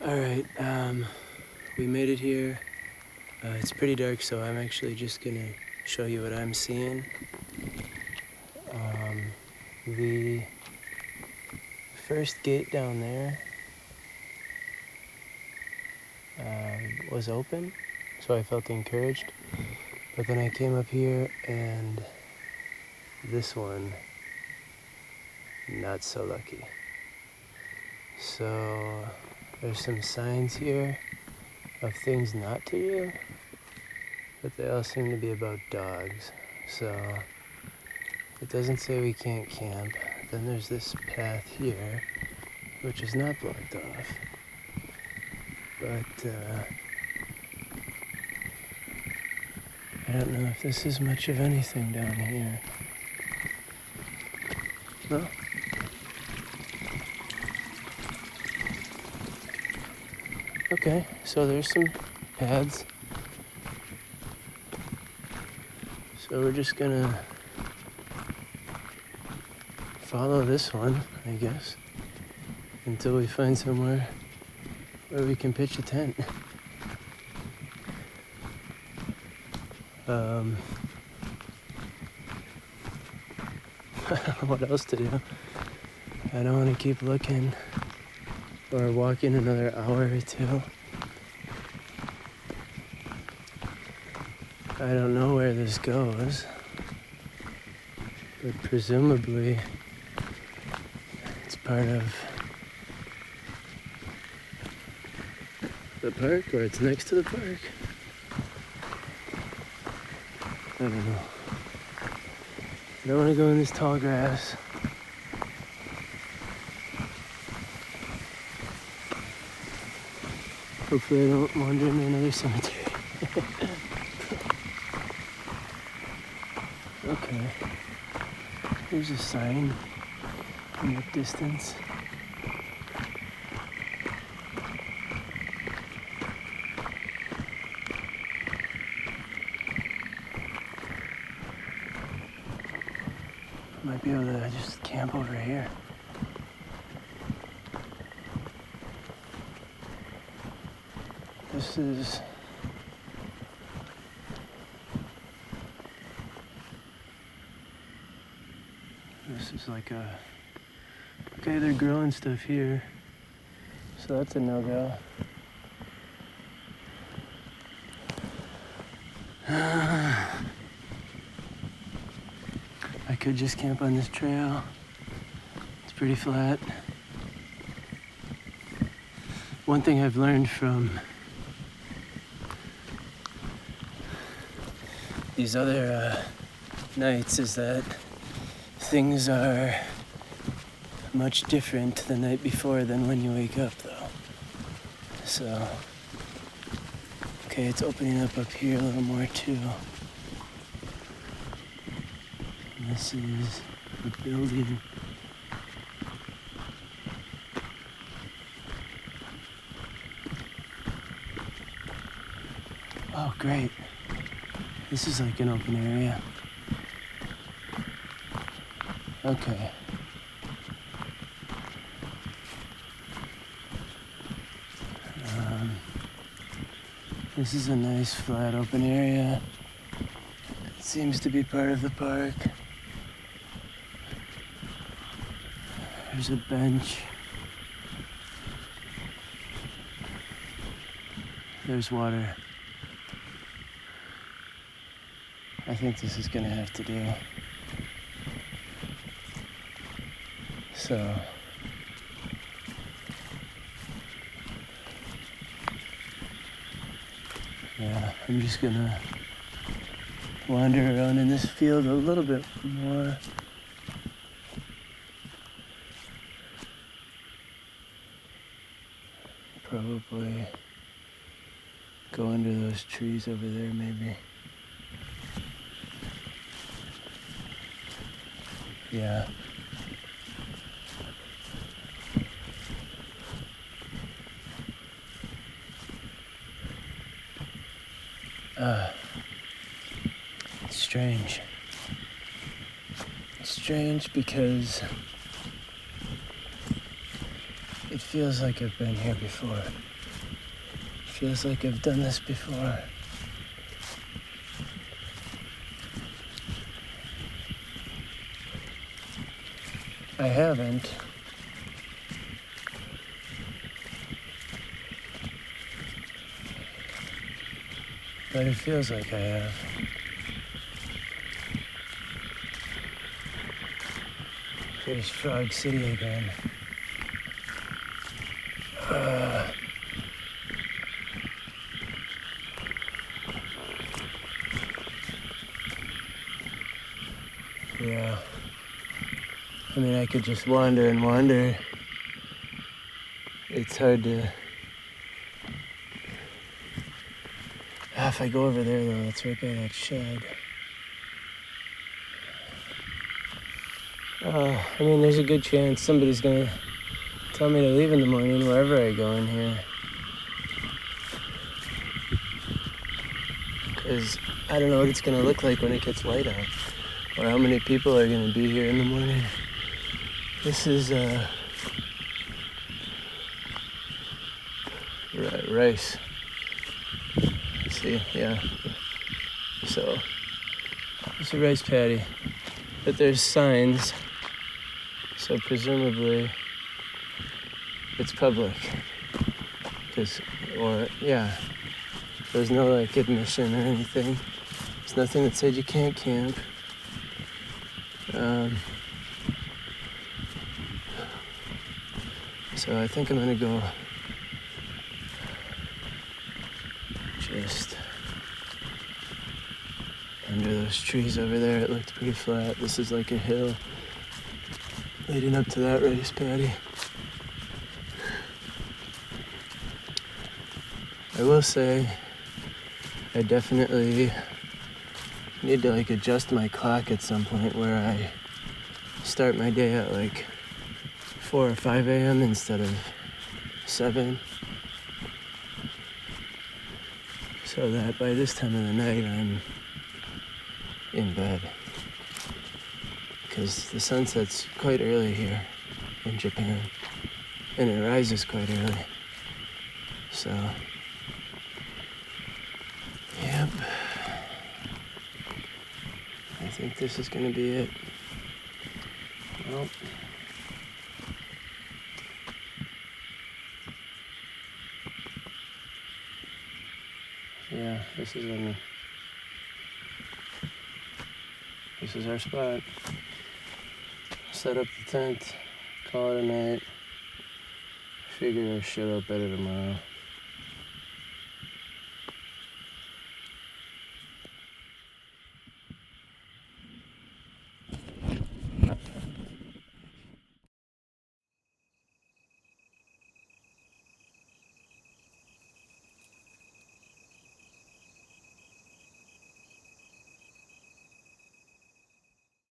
Alright, we made it here. It's pretty dark, so I'm actually just gonna show you what I'm seeing. The first gate down there was open, so I felt encouraged. But then I came up here and this one, not so lucky. So there's some signs here of things not to do, but they all seem to be about dogs. So it doesn't say we can't camp. Then there's this path here, which is not blocked off. But I don't know if this is much of anything down here. No? Okay, so there's some paths. So we're just gonna follow this one, I guess, until we find somewhere where we can pitch a tent. I don't know what else to do. I don't want to keep looking or walking another hour or two. I don't know where this goes, but presumably it's part of the park, or it's next to the park. I don't know. I don't want to go in this tall grass. Hopefully I don't wander into another cemetery. Okay. There's a sign in the distance. Might be able to just camp over here. This is like a... Okay, they're growing stuff here. So that's a no-go. I could just camp on this trail. It's pretty flat. One thing I've learned from these other nights is that things are much different the night before than when you wake up, though. So, okay, it's opening up here a little more, too. And this is the building. Oh, great. This is like an open area. Okay. This is a nice flat open area. It seems to be part of the park. There's a bench. There's water. I think this is gonna have to do. So, yeah, I'm just gonna wander around in this field a little bit more. Probably go under those trees over there, maybe. Yeah. It's strange. It's strange because it feels like I've been here before. feels like I've done this before. I haven't. But it feels like I have. There's Frog City again. Yeah. I mean, I could just wander and wander. It's hard to... if I go over there, though, it's right by that shed. I mean, there's a good chance somebody's gonna tell me to leave in the morning wherever I go in here. Because I don't know what it's gonna look like when it gets light out, or how many people are gonna be here in the morning. This is rice. See, yeah. So it's a rice paddy, but there's signs, so presumably it's public. There's no like admission or anything. There's nothing that said you can't camp. So I think I'm gonna go just under those trees over there. It looked pretty flat. This is like a hill leading up to that rice paddy. I will say I definitely need to like adjust my clock at some point where I start my day at like 4 or 5 a.m. instead of 7. So that by this time of the night I'm in bed. Because the sun sets quite early here in Japan. And it rises quite early. So, yep. I think this is gonna be it. Well. Yeah, this is our spot. Set up the tent, call it a night, figure our shit out better tomorrow.